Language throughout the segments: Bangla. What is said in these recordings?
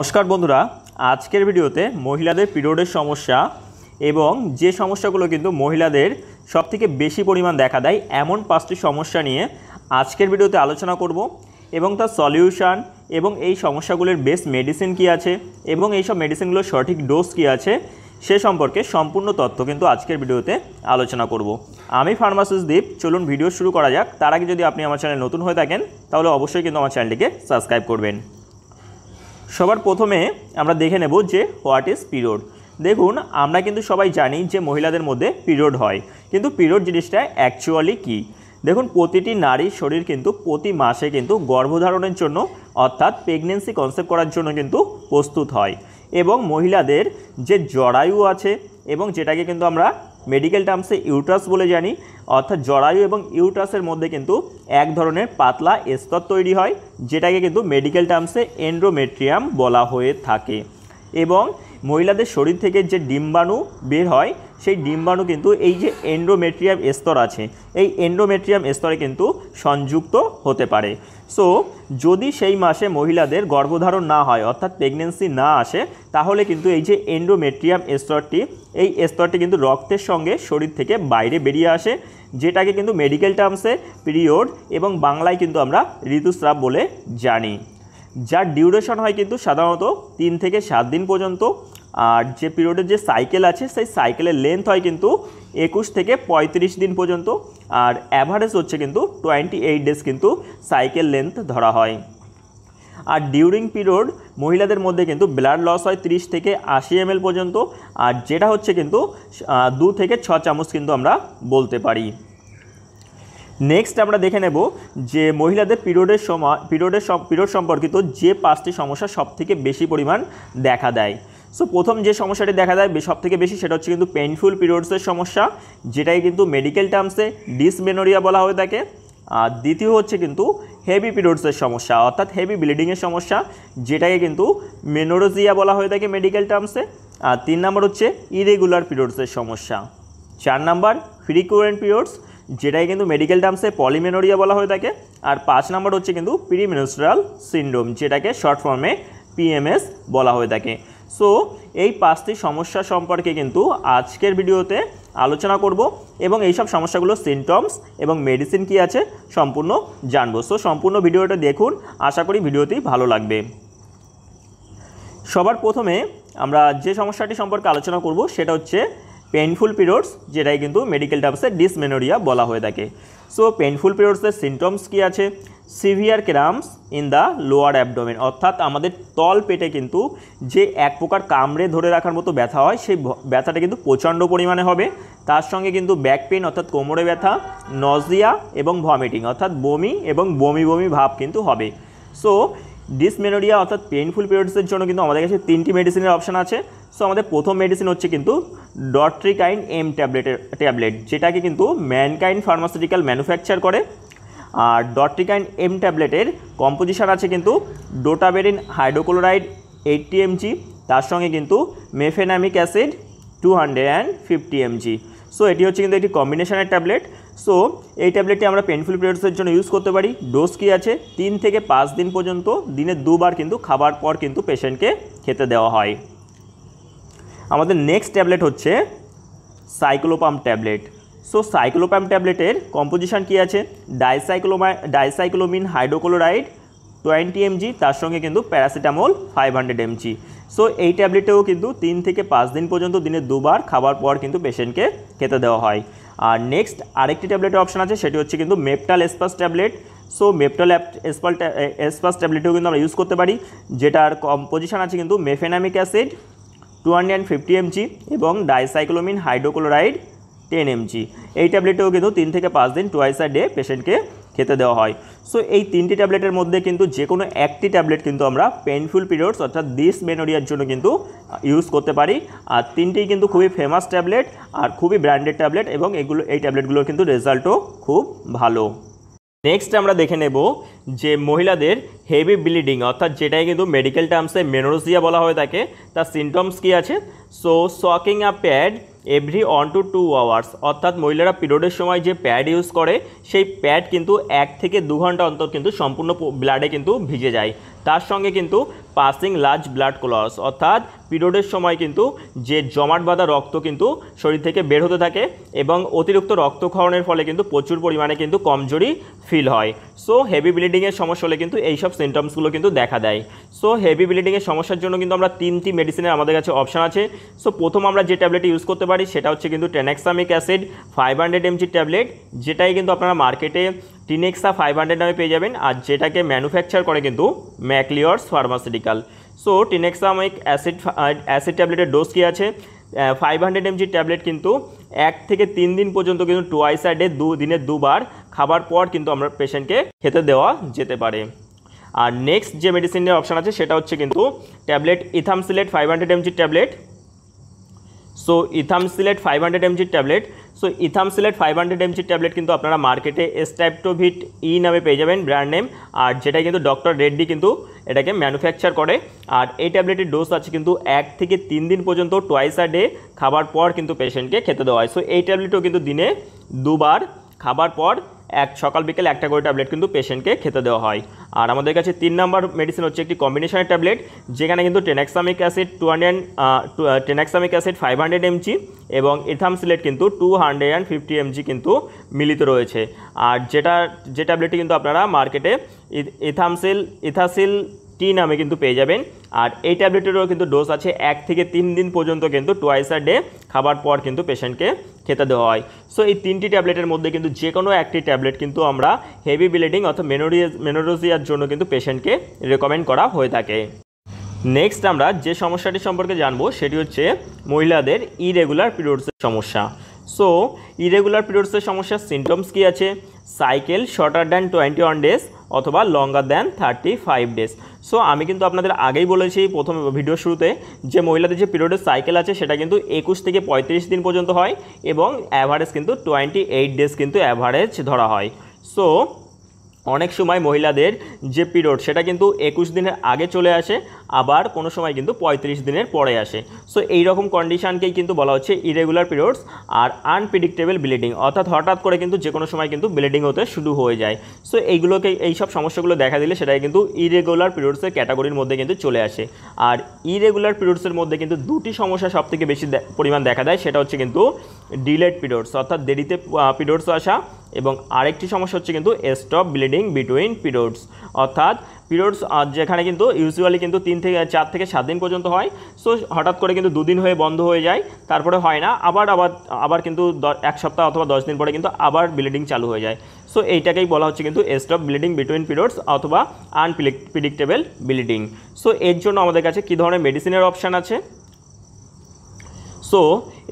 नमस्कार बंधुरा आजकेर भिडियोते महिलादेर पिरियडेर समस्या एवं जे समस्यागुलो किन्तु महिलादेर सबथेके बेशी परिमाण देखा देय एमन 5टी समस्या निये आजकेर भिडियोते आलोचना करब एवं तार सल्यूशन एवं एई समस्यागुलोर बेस्ट मेडिसिन कि आछे एवं एई सब मेडिसिनगुलोर सठिक डोज कि आछे से सम्पर्के सम्पूर्ण तथ्य किन्तु आजकेर भिडियोते आलोचना करब। आमी फार्मासिस्ट दीप। चलुन भिडियो शुरू करा जाक। तार आगे यदि आपनि आमार चैनेल नतुन हये थाकेन ताहले अवश्यई किन्तु आमार चैनेलटिके सबस्क्राइब करबेन। सबार प्रथमे आमरा देखे नेब जे व्हाट इज पिरियड। देखुन आमरा किन्तु सबाई जानी जे महिलादेर मध्य पिरियड हय, किन्तु पिरियड जिनिसटा एक्चुअली कि देखुन प्रतिटी नारी शरीर किन्तु प्रति मासे किन्तु गर्भधारणेर जोन्नो अर्थात प्रेगनेंसि कन्सेप्ट करार जोन्नो किन्तु प्रस्तुत हय एबं महिलादेर जे जरायु आछे एबं जेटाके किन्तु आमरा मेडिकल टार्मसे इउट्रास बोले जानी अर्थात जरायु एवं इउट्रासের मध्य किन्तु एक धरनेर पातला स्तর तैरी हय जेटाके किन्तु मेडिकल टार्मसे एंड्रोमेट्रियाम बला हये थाके एवं महिलादेर शरीर थेके जे डिम्बाणु बेर हय सेई डिम्बाणु किन्तु एई जे एंड्रोमेट्रियाम स्तर आछे एई एंड्रोमेट्रियाम स्तरे किन्तु संयुक्त होते पारे। सो यदि सेई मासे महिलादेर गर्भधारण ना हय अर्थात प्रेगनेंसि ना आसे ताहले किन्तु एई जे एंड्रोमेट्रियाम स्तरटी एई स्तरटी किन्तु रक्तेर संगे शरीर थेके बाइरे बेरिये आसे जेटाके किन्तु मेडिकल टार्मसे पिरियड एवं बांगलाय किन्तु आमरा ऋतुस्राव बोले जानी। जार डिउरेशन है किन्तु साधारणत 3 থেকে 7 दिन पर्यन्त और जे पिरियडर जे साइकेल आछे सेई साइकेलेर लेंथ है किन्तु 21 থেকে 35 दिन पर्यन्त और एभारेज होच्छे किन्तु 28 डेज किन्तु साइकेल लेंथ धरा हय। और डिउरिंग पिरियड महिलादेर मध्य किन्तु ब्लाड लस है 30 থেকে 80 ml पर्यन्त और जेटा होच्छे किन्तु 2 থেকে 6 চামচ किन्तु आमरा बोलते पारी। नेक्स्ट आमरा देखे नेब जे महिलादेर पिरियडेर समय पिरियड सम्पर्कित जे 5टी समस्या सबथेके बेशी परिमाण देखा देय। सो प्रथम जे समस्याटी देखा देय सबथेके बेशी सेटा होच्छे किन्तु पेनफुल पिरियड्सের समस्या जेटाके किन्तु मेडिकल टार्मसे डिसमेनोरिया बला हये थाके। और द्वितीय होच्छे किन्तु हेवी पिरियड्सের समस्या अर्थात हेवी ब्लिडिंगের समस्या जेटाके किन्तु मेनोरेजिया बला हये थाके मेडिकल टार्मसे। और 3 नम्बर होच्छे इरेगुलार पिरियड्सের समस्या। 4 नम्बर फ्रिकुएंट पिरियड्स जेटाके किन्तु मेडिकल टार्मसे पलिमेनोरिया बला हये थाके। और 5 नम्बर होच्छे किन्तु प्रीमेनस्ट्रुअल सिंड्रोम जेटाके शर्ट फर्मे PMS बला हये थाके। सो এই 5টি समस्या सम्पर्के किन्तु आजकेर भिडियोते आलोचना करब एबं এই सब समस्यागुलो सिम्पटम्स एबं मेडिसिन कि आछे सम्पूर्ण जानबो। सो सम्पूर्ण भिडियोटा देखुन, आशा करी भिडियोटी भालो लागबे। सबार प्रथमे आमरा जे समस्याटी सम्पर्के आलोचना करब सेटा होच्छे पेनफुल पिरियड्स जेटाके किन्तु मेडिकल टार्मसे डिसमेनोरिया बला हये थाके। सो पेनफुल पिरियड्सের सिम्पटम्स कि आछे severe cramps in the lower abdomen अर्थात आमादेर तल पेटे किन्तु जे एक प्रकार कामड़े धरे राखार मतो व्यथा हय सेई व्यथाटा किन्तु प्रचंड परिमाणे होबे। तार संगे किन्तु बैक पेन अर्थात कोमरे व्यथा नजिया एवं भमिटिंग अर्थात बमी एवं बमी बमी भाव किन्तु होबे। सो डिसमेनोरिया अर्थात पेनफुल पिरियड्सের জন্য কিন্তু আমাদের কাছে 3টি মেডিসিনের অপশন আছে। সো আমাদের প্রথম মেডিসিন হচ্ছে কিন্তু ডট্রিকাইন এম ট্যাবলেট যেটাকে কিন্তু ম্যানকাইন্ড ফার্মাসিউটিক্যাল ম্যানুফ্যাকচার করে। আর ডট্রিকাইন এম ট্যাবলেটের কম্পোজিশন আছে কিন্তু ডোটাবেরিন হাইড্রোক্লোরাইড 80 mg তার সঙ্গে কিন্তু মেফেনামিক অ্যাসিড 250 mg। সো এটি হচ্ছে কিন্তু একটি কম্বিনেশনের ট্যাবলেট। সো এই ট্যাবলেটটি আমরা পেনফুল পিরিয়ডসের জন্য ইউজ করতে পারি। ডোজ কি আছে 3 থেকে 5 দিন পর্যন্ত দিনে 2 বার কিন্তু খাবার পর কিন্তু পেশেন্টকে খেতে দেওয়া হয়। আমাদের নেক্সট ট্যাবলেট হচ্ছে সাইক্লোপাম ট্যাবলেট। সো সাইক্লোপাম ট্যাবলেটের কম্পোজিশন কি আছে ডাইসাইক্লোমিন হাইড্রোক্লোরাইড 20 mg তার সঙ্গে কিন্তু প্যারাসিটামল 500 mg। সো এই ট্যাবলেটেও কিন্তু 3 থেকে 5 দিন পর্যন্ত দিনে 2 বার খাবার পর কিন্তু পেশেন্টকে খেতে দেওয়া হয়। আর নেক্সট আরেকটি ট্যাবলেটের অপশন আছে সেটি হচ্ছে কিন্তু মেপটাল এসপাস ট্যাবলেট। সো মেপটাল এসপাস ট্যাবলেটেও কিন্তু আমরা ইউজ করতে পারি যেটার কম্পোজিশন আছে কিন্তু মেফেনামিক অ্যাসিড 250 mg এবং ডাইসাইক্লোমিন হাইড্রোক্লোরাইড 10 mg। এই ট্যাবলেটেও কিন্তু 3 থেকে 5 দিন টুয়াইস আ ডে পেশেন্টকে খেতে দেওয়া হয়। সো এই 3টি ট্যাবলেটের মধ্যে কিন্তু যে কোনো একটি ট্যাবলেট কিন্তু আমরা পেনফুল পিরিয়ডস অর্থাৎ ডিসমেনোরিয়ার জন্য কিন্তু ইউজ করতে পারি। আর 3টিই কিন্তু খুবই ফেমাস ট্যাবলেট আর খুবই ব্র্যান্ডেড ট্যাবলেট এবং এই ট্যাবলেটগুলোর কিন্তু রেজাল্টও খুব ভালো। नेक्स्ट আমরা দেখে নেব যে মহিলাদের হেভি ব্লিডিং অর্থাৎ যেটাই কিন্তু মেডিকেল টার্মসে মেনোরেজিয়া বলা হয়ে থাকে তার সিমটমস কি আছে। So soaking a pad every 1 to 2 hours अर्थात महिलारा पिरियडर समय जो पैड यूज करे সেই पैड किन्तु 1 থেকে 2 घंटा अंतर किन्तु सम्पूर्ण ब्लाडे किन्तु भिजे जाए। तार संगे किन्तु পাসিং লার্জ ব্লাড ক্লটস, অর্থাৎ পিরিয়ডের সময় কিন্তু যে জমাট বাঁধা রক্ত কিন্তু শরীর থেকে বের হতে থাকে এবং অতিরিক্ত রক্তক্ষরণের ফলে কিন্তু প্রচুর পরিমাণে কিন্তু কমজোরি ফিল হয়। সো হেভি ব্লিডিংয়ের সমস্যা হলে কিন্তু এইসব সিমটমসগুলো কিন্তু দেখা দেয়। সো হেভি ব্লিডিংয়ের সমস্যার জন্য কিন্তু আমরা 3টি মেডিসিনের আমাদের কাছে অপশান আছে। সো প্রথম আমরা যে ট্যাবলেটটি ইউজ করতে পারি সেটা হচ্ছে কিন্তু টেনাক্সামিক অ্যাসিড 500 mg ট্যাবলেট, যেটাই কিন্তু আপনারা মার্কেটে টিনেক্সা 500 নামে পেয়ে যাবেন, আর যেটাকে ম্যানুফ্যাকচার করে কিন্তু ম্যাকলিওর্স ফার্মাসিউটিক্যাল। সো টিনেক্সামিক অ্যাসিড ট্যাবলেটের ডোজ কী আছে, 500 mg ট্যাবলেট কিন্তু 1 থেকে 3 দিন পর্যন্ত কিন্তু টুয়াইস আ ডে, দিনে 2 বার খাবার পর কিন্তু আমরা পেশেন্টকে খেতে দেওয়া যেতে পারে। আর নেক্সট যে মেডিসিনের অপশান আছে সেটা হচ্ছে কিন্তু tablet ethamsylate 500 mg tablet. So ethamsylate 500 mg tablet, so ethamsylate 500 mg tablet কিন্তু আপনারা মার্কেটে স্ট্যাপটোভিট ই নামে পেয়ে যাবেন, ব্র্যান্ড নেম, আর যেটা কিন্তু ডক্টর রেড্ডি কিন্তু এটাকে ম্যানুফ্যাকচার করে। আর এই ট্যাবলেটের ডোজ আছে কিন্তু 1 থেকে 3 দিন পর্যন্ত টুয়াইস আ ডে খাবার পর কিন্তু পেশেন্টকে খেতে দেওয়া হয়। সো এই ট্যাবলেটও কিন্তু দিনে 2 বার খাবার পর সকাল বিকেল একটা করে ট্যাবলেট কিন্তু পেশেন্টকে খেতে দেওয়া হয়। আর আমাদের কাছে 3 নম্বর মেডিসিন হচ্ছে একটি কম্বিনেশনের ট্যাবলেট, যেখানে কিন্তু টেনাক্সামিক অ্যাসিড 500 mg এবং ইথামসিলেট কিন্তু 250 mg কিন্তু মিলিত রয়েছে। আর যে ট্যাবলেটটি কিন্তু আপনারা মার্কেটে ইথাসিল টি নামে কিন্তু পেয়ে যাবেন। আর এই ট্যাবলেটেরও কিন্তু ডোজ আছে 1 থেকে 3 দিন পর্যন্ত কিন্তু টুয়াইস আ ডে খাবার পর কিন্তু পেশেন্টকে খেতে দেওয়া হয়। সো এই 3টি ট্যাবলেটের মধ্যে কিন্তু যে কোনো একটি ট্যাবলেট কিন্তু আমরা হেভি ব্লিডিং অথবা মেনোরেজিয়ার জন্য কিন্তু পেশেন্টকে রেকমেন্ড করা হয়ে থাকে। নেক্সট আমরা যে সমস্যাটি সম্পর্কে জানবো সেটি হচ্ছে মহিলাদের ইরেগুলার পিরিয়ডসের সমস্যা। সো ইরেগুলার পিরিয়ডসের সমস্যার সিমটমস কী আছে, সাইকেল শর্টার দ্যান 21 ডেজ অথবা লঙ্গার দ্যান 35 ডেজ। সো আমি কিন্তু আপনাদের আগেই বলেছি প্রথম ভিডিও শুরুতে যে মহিলাদের যে পিরিয়ডের সাইকেল আছে সেটা কিন্তু 21 থেকে 35 দিন পর্যন্ত হয় এবং অ্যাভারেজ কিন্তু 28 ডেজ কিন্তু অ্যাভারেজ ধরা হয়। সো অনেক সময় মহিলাদের যে পিরিয়ড সেটা কিন্তু 21 দিনের আগে চলে আসে, আবার কোনো সময় কিন্তু 35 দিনের পরে আসে। সো এই রকম কন্ডিশানকেই কিন্তু বলা হচ্ছে ইরেগুলার পিরিয়ডস। আর আনপ্রেডিক্টেবল ব্লিডিং, অর্থাৎ হঠাৎ করে কিন্তু যে কোনো সময় কিন্তু ব্লিডিং হতে শুরু হয়ে যায়। সো এইসব সমস্যাগুলো দেখা দিলে সেটাই কিন্তু ইরেগুলার পিরিয়ডসের ক্যাটাগরির মধ্যে কিন্তু চলে আসে। আর ইরেগুলার পিরিয়ডসের মধ্যে কিন্তু 2টি সমস্যা সবথেকে বেশি পরিমাণ দেখা দেয়, সেটা হচ্ছে কিন্তু ডিলেড পিরিয়ডস, অর্থাৎ দেরিতে পিরিয়ডস আসা, এবং আরেকটি সমস্যা হচ্ছে কিন্তু স্টপ ব্লিডিং বিটুইন পিরিয়ডস, অর্থাৎ পিরিয়ডস যেখানে কিন্তু ইউজুয়ালি কিন্তু 3 থেকে 4 থেকে 7 দিন পর্যন্ত হয়। সো হঠাৎ করে কিন্তু 2 দিন হয়ে বন্ধ হয়ে যায়, তারপরে হয় না, আবার কিন্তু 1 সপ্তাহ অথবা 10 দিন পরে কিন্তু আবার ব্লিডিং চালু হয়ে যায়। সো এইটাকেই বলা হচ্ছে কিন্তু স্টপ ব্লিডিং বিটুইন পিরিয়ডস অথবা আনপ্রেডিক্টেবল ব্লিডিং। সো এর জন্য আমাদের কাছে কী ধরনের মেডিসিনের অপশান আছে, সো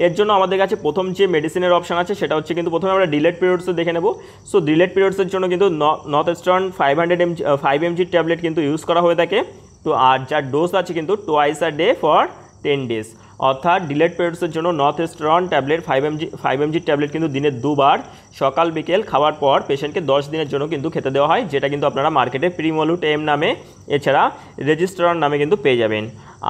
এর জন্য আমাদের কাছে প্রথম যে মেডিসিনের অপশান আছে সেটা হচ্ছে কিন্তু প্রথমে আমরা ডিলেড পিরিয়ডসে দেখে নেব। সো ডিলেড পিরিয়ডসের জন্য কিন্তু নর্থস্টার্ন 5 mg ট্যাবলেট কিন্তু ইউজ করা হয়ে থাকে। তো আর যার ডোজ আছে কিন্তু twice a day for 10 days, অর্থাৎ ডিলেড পিরিয়ডসের জন্য নর্থস্টার্ন ট্যাবলেট 5 mg ট্যাবলেট কিন্তু দিনে 2 বার সকাল বিকেল খাবার পর পেশেন্টকে 10 দিনের জন্য কিন্তু খেতে দেওয়া হয়, যেটা কিন্তু আপনারা মার্কেটে প্রিমোলুট এম নামে এছাড়া রেজিস্ট্রার নামে কিন্তু পেয়ে যাবেন।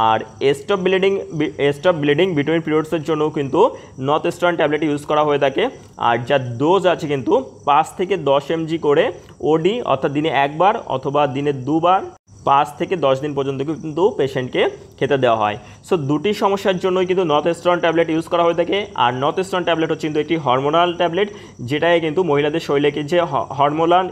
আর স্টপ ব্লিডিং বিটুইন পিরিয়ডসের জন্য কিন্তু নর্থস্টার্ন ট্যাবলেট ইউজ করা হয়ে থাকে। আর যার ডোজ আছে কিন্তু 5 থেকে 10 mg করে ওডি, অর্থাৎ দিনে 1 বার অথবা দিনে 2 বার 5 থেকে 10 দিন পর্যন্ত কিন্তু পেশেন্টকে খেতে দেওয়া হয়। সো 2টি সমস্যার জন্যই কিন্তু নর্থস্টার্ন ট্যাবলেট ইউজ করা হয়ে থাকে। আর নর্থস্টার্ন ট্যাবলেট হচ্ছে কিন্তু একটি হরমোনাল ট্যাবলেট, যেটাই কিন্তু মহিলাদের শরীরে যে হরমোনাল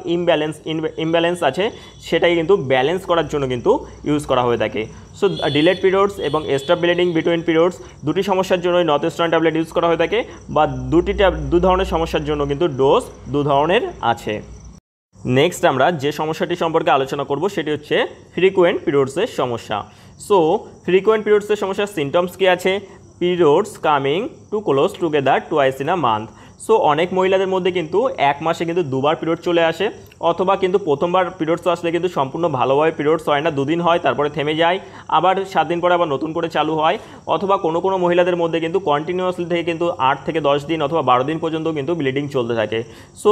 ইমব্যালেন্স আছে সেটাই কিন্তু ব্যালেন্স করার জন্য কিন্তু ইউজ করা হয়ে থাকে। সো ডিলেড পিরিয়ডস এবং স্টপ ব্লিডিং বিটুইন পিরিয়ডস 2টি সমস্যার জন্যই নর্থস্টার্ন ট্যাবলেট ইউজ করা হয়ে থাকে, বা 2 ধরনের সমস্যার জন্য কিন্তু ডোজ 2 ধরনের আছে। নেক্সট আমরা যে সমস্যাটি সম্পর্কে আলোচনা করব সেটি হচ্ছে ফ্রিকুয়েন্ট পিরিয়ডসের সমস্যা। সো ফ্রিকুয়েন্ট পিরিয়ডসের সমস্যার সিমটমস কী আছে, periods coming to close together twice in a month. So অনেক মহিলাদের মধ্যে কিন্তু 1 মাসে কিন্তু 2 বার পিরিয়ড চলে আসে, অথবা কিন্তু প্রথমবার পিরিয়ডস আসলে কিন্তু সম্পূর্ণ ভালোভাবে পিরিয়ডস হয় না, 2 দিন হয় তারপরে থেমে যায়, আবার 7 দিন পরে আবার নতুন করে চালু হয়, অথবা কোনো মহিলাদের মধ্যে কিন্তু কন্টিনিউয়াসলি থেকে কিন্তু 8 থেকে 10 দিন অথবা 12 দিন পর্যন্ত কিন্তু ব্লিডিং চলতে থাকে। সো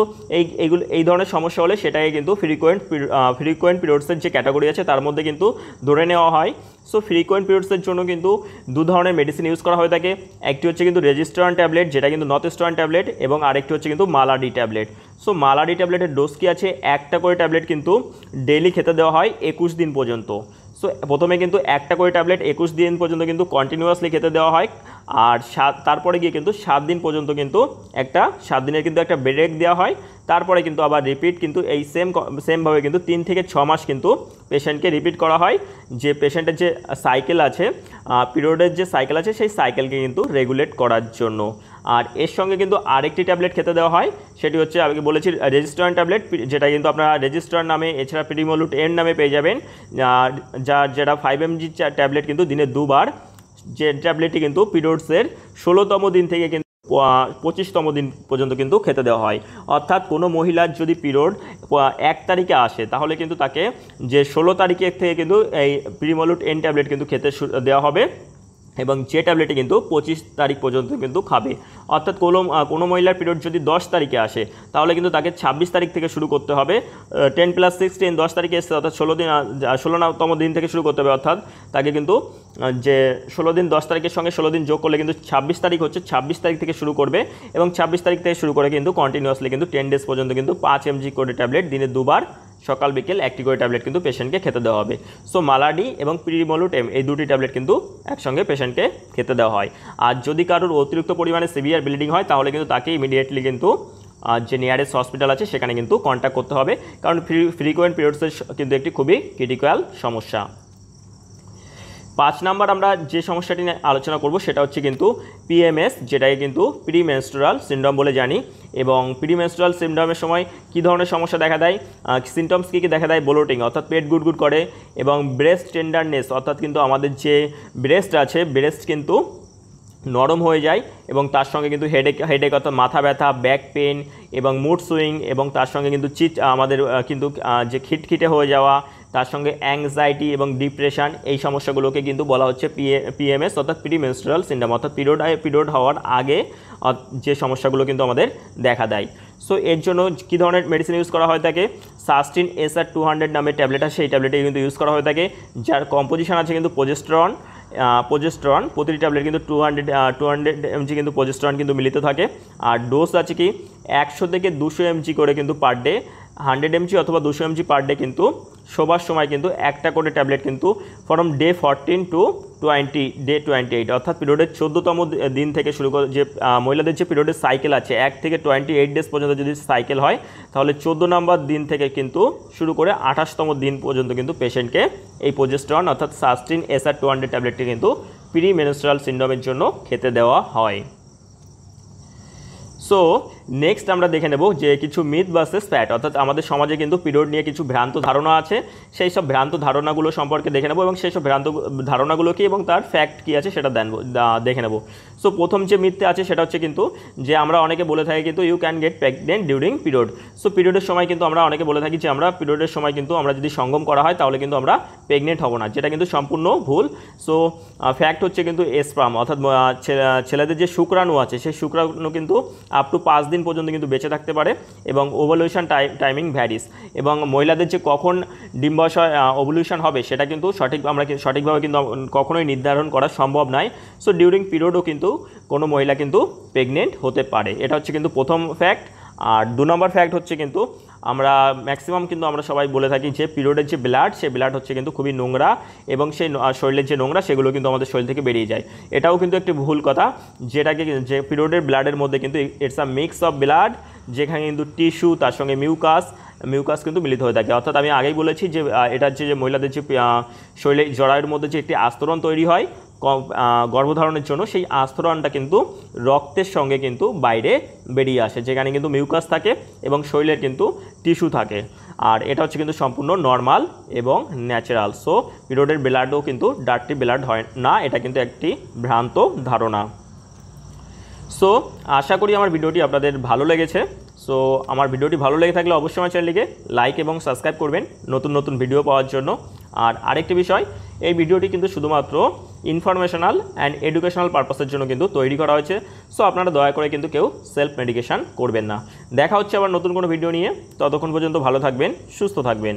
এই ধরনের সমস্যা হলে সেটাকে কিন্তু ফ্রিকুয়েন্ট পিরিয়ডসের যে ক্যাটাগরি আছে তার মধ্যে কিন্তু ধরে নেওয়া হয়। সো ফ্রিকুয়েন্ট পিরিয়ডসের জন্য কিন্তু 2 ধরনের মেডিসিন ইউজ করা হয়ে থাকে। একটি হচ্ছে কিন্তু রেজিস্ট্রান ট্যাবলেট, যেটা কিন্তু নর্থস্টার্ন ট্যাবলেট, এবং আরেকটি হচ্ছে কিন্তু মালাডি ট্যাবলেট। সো মালাডি ট্যাবলেটের ডোজ কী আছে, একটা করে ট্যাবলেট কিন্তু ডেইলি খেতে দেওয়া হয় 21 দিন পর্যন্ত। সো প্রথমে কিন্তু একটা করে ট্যাবলেট 21 দিন পর্যন্ত কিন্তু কন্টিনিউয়াসলি খেতে দেওয়া হয়, আর তারপরে গিয়ে কিন্তু 7 দিন পর্যন্ত কিন্তু 7 দিনের কিন্তু একটা ব্রেক দেওয়া হয়। তারপরে কিন্তু আবার রিপিট কিন্তু এই সেমভাবে কিন্তু 3 থেকে 6 মাস কিন্তু পেশেন্টকে রিপিট করা হয়, যে পেশেন্টের যে সাইকেল আছে, পিরিয়ডের যে সাইকেল আছে, সেই সাইকেলকে কিন্তু রেগুলেট করার জন্য। আর এর সঙ্গে কিন্তু আরেকটি ট্যাবলেট খেতে দেওয়া হয়, সেটি হচ্ছে আমি বলেছি রেজিস্ট্রান ট্যাবলেট, যেটা কিন্তু আপনারা রেজিস্ট্রার নামে, এছাড়া প্রিমোলুট এন নামে পেয়ে যাবেন, যেটা 5 mg ট্যাবলেট কিন্তু দিনে 2 বার, যে ট্যাবলেটটি কিন্তু পিরিয়ডসের 16তম দিন থেকে কিন্তু 25তম দিন পর্যন্ত কিন্তু খেতে দেওয়া হয়। অর্থাৎ কোনো মহিলার যদি পিরিয়ড 1 তারিখে আসে, তাহলে কিন্তু তাকে যে 16 তারিখে থেকে কিন্তু এই প্রিমোলুট এন ট্যাবলেট কিন্তু খেতে দেওয়া হবে, এবং যে ট্যাবলেটটি কিন্তু 25 তারিখ পর্যন্ত কিন্তু খাবে। অর্থাৎ কোনো মহিলার পিরিয়ড যদি 10 তারিখে আসে, তাহলে কিন্তু তাকে 26 তারিখ থেকে শুরু করতে হবে। 10 + 16 10 তারিখে এসছে, অর্থাৎ 16তম দিন থেকে শুরু করতে হবে। অর্থাৎ তাকে কিন্তু যে 16 দিন 10 তারিখের সঙ্গে 16 দিন যোগ করলে কিন্তু 26 তারিখ হচ্ছে, 26 তারিখ থেকে শুরু করবে, এবং 26 তারিখ থেকে শুরু করে কিন্তু কন্টিনিউয়াসলি কিন্তু 10 ডেজ পর্যন্ত কিন্তু 5 mg করে ট্যাবলেট দিনে 2 বার, সকাল বিকেল একটি করে ট্যাবলেট কিন্তু পেশেন্টকে খেতে দেওয়া হবে। সো মালাডি এবং প্রিমোলুট এম এই দুটি ট্যাবলেট কিন্তু একসঙ্গে পেশেন্টকে খেতে দেওয়া হয়। আর যদি কারোর অতিরিক্ত পরিমাণে সিভিয়ার ব্লিডিং হয়, তাহলে কিন্তু তাকে ইমিডিয়েটলি কিন্তু যে নিয়ারেস্ট হসপিটাল আছে সেখানে কিন্তু কন্ট্যাক্ট করতে হবে, কারণ ফ্রিকোয়েন্ট পিরিয়ডসের কিন্তু একটি খুবই ক্রিটিক্যাল সমস্যা। 5 নাম্বার আমরা যে সমস্যাটি নিয়ে আলোচনা করব সেটা হচ্ছে কিন্তু পিএমএস, যেটাকে কিন্তু প্রিমেনস্ট্রুয়াল সিনড্রোম বলে জানি। এবং প্রিমেনস্ট্রুয়াল সিনড্রোমের সময় কী ধরনের সমস্যা দেখা দেয়, সিমটমস কী দেখা দেয়, ব্লোটিং অর্থাৎ পেট গুড়গুড় করে, এবং ব্রেস্ট টেন্ডারনেস অর্থাৎ কিন্তু আমাদের যে ব্রেস্ট আছে, ব্রেস্ট কিন্তু নরম হয়ে যায়, এবং তার সঙ্গে কিন্তু হেডেক অর্থাৎ মাথা ব্যথা, ব্যাক পেন, এবং মুড সুইং, এবং তার সঙ্গে কিন্তু আমাদের কিন্তু যে খিটখিটে হয়ে যাওয়া, তার সঙ্গে অ্যাংজাইটি এবং ডিপ্রেশন, এই সমস্যাগুলোকে কিন্তু বলা হচ্ছে পিএমএস অর্থাৎ প্রিমেনস্ট্রুয়াল সিনড্রোম, অর্থাৎ পিরিয়ড হওয়ার আগে যে সমস্যাগুলো কিন্তু আমাদের দেখা দেয়। সো এর জন্য কী ধরনের মেডিসিন ইউজ করা হয় থাকে, সাস্টিন SR 200 নামের ট্যাবলেট আছে, সেই ট্যাবলেটে কিন্তু ইউজ করা হয়ে থাকে, যার কম্পোজিশন আছে কিন্তু প্রোজেস্টেরন, প্রতিটি ট্যাবলেট কিন্তু 200 mg কিন্তু প্রোজেস্টেরন কিন্তু মিলিত থাকে। আর ডোজ আছে কি 100 থেকে 200 mg করে কিন্তু পার ডে, 100 mg অথবা 200 mg পার ডে কিন্তু শোবার সময় কিন্তু একটা করে ট্যাবলেট কিন্তু ফ্রম ডে 14 টু ডে 28, অর্থাৎ পিরিয়ডের 14তম দিন থেকে শুরু করে, যে মহিলাদের যে পিরিয়ডের সাইকেল আছে 1 থেকে 28 ডেজ পর্যন্ত যদি সাইকেল হয়, তাহলে 14 নম্বর দিন থেকে কিন্তু শুরু করে 28তম দিন পর্যন্ত কিন্তু পেশেন্টকে এই প্রোজেস্টেরন অর্থাৎ সাস্টিন SR 200 ট্যাবলেটটি কিন্তু প্রিমেনস্ট্রুয়াল সিনড্রোমের জন্য খেতে দেওয়া হয়। সো নেক্সট আমরা দেখে নেব যে কিছু মিথ ভার্সেস ফ্যাক্ট, অর্থাৎ আমাদের সমাজে কিন্তু পিরিয়ড নিয়ে কিছু ভ্রান্ত ধারণা আছে, সেই সব ভ্রান্ত ধারণাগুলো সম্পর্কে দেখে নেব, এবং সেই সব ভ্রান্ত ধারণাগুলো কী এবং তার ফ্যাক্ট কী আছে সেটা দেখে নেব। সো প্রথম যে মিথটা আছে সেটা হচ্ছে কিন্তু যে আমরা অনেকে বলে থাকি কিন্তু you can get pregnant during period. So পিরিয়ডের সময় কিন্তু আমরা অনেকে বলে থাকি যে আমরা পিরিয়ডের সময় কিন্তু আমরা যদি সঙ্গম করা হয় তাহলে কিন্তু আমরা প্রেগনেন্ট হব না, যেটা কিন্তু সম্পূর্ণ ভুল। সো ফ্যাক্ট হচ্ছে কিন্তু স্পার্ম অর্থাৎ ছেলেদের যে শুক্রাণু আছে, সেই শুক্রাণু কিন্তু আপ টু 5 দিন পর্যন্ত কিন্তু বেঁচে থাকতে পারে, এবং ওভুলেশন টাইমিং ভ্যারিস, এবং মহিলাদের যে কখন ডিম্বাশয় ওভুলেশন হবে সেটা কিন্তু সঠিকভাবে কিন্তু কখনোই নির্ধারণ করা সম্ভব নয়। সো ডিউরিং পিরিয়ডও কিন্তু কোনো মহিলা কিন্তু প্রেগনেন্ট হতে পারে, এটা হচ্ছে কিন্তু প্রথম ফ্যাক্ট। আর 2 নম্বর ফ্যাক্ট হচ্ছে কিন্তু আমরা ম্যাক্সিমাম কিন্তু আমরা সবাই বলে থাকি যে পিরিয়ডের যে ব্লাড, সেই ব্লাড হচ্ছে কিন্তু খুবই নোংরা, এবং সেই শরীরের যে নোংরা সেগুলো কিন্তু আমাদের শরীর থেকে বেরিয়ে যায়। এটাও কিন্তু একটি ভুল কথা, যেটাকে যে পিরিয়ডের ব্লাডের মধ্যে কিন্তু it's a mix of blood, যেখানে কিন্তু টিস্যু তার সঙ্গে মিউকাস কিন্তু মিলিত হয়ে থাকে। অর্থাৎ আমি আগেই বলেছি যে এটা হচ্ছে যে মহিলাদের যে শরীরে জরায়ুর মধ্যে যে একটি আস্তরণ তৈরি হয় গর্ভধারণের জন্য, সেই আস্তরণটা কিন্তু রক্তের সঙ্গে কিন্তু বাইরে বেরিয়ে আসে, যেখানে কিন্তু মিউকাস থাকে এবং শরীরের কিন্তু টিস্যু থাকে। আর এটা হচ্ছে কিন্তু সম্পূর্ণ নর্মাল এবং ন্যাচারাল। সো পিরিয়ডের ব্লাডও কিন্তু ডার্টি ব্লাড হয় না, এটা কিন্তু একটি ভ্রান্ত ধারণা। সো আশা করি আমার ভিডিওটি আপনাদের ভালো লেগেছে। সো আমার ভিডিওটি ভালো লেগে থাকলে অবশ্যই আমার চ্যানেলটিকে লাইক এবং সাবস্ক্রাইব করবেন নতুন নতুন ভিডিও পাওয়ার জন্য। আর আরেকটি বিষয়, এই ভিডিওটি কিন্তু শুধুমাত্র ইনফরমেশনাল অ্যান্ড এডুকেশনাল পারপাসের জন্য কিন্তু তৈরি করা হয়েছে। সো আপনারা দয়া করে কিন্তু কেউ সেলফ মেডিকেশন করবেন না। দেখা হচ্ছে আবার নতুন কোনো ভিডিও নিয়ে, ততক্ষণ পর্যন্ত ভালো থাকবেন, সুস্থ থাকবেন।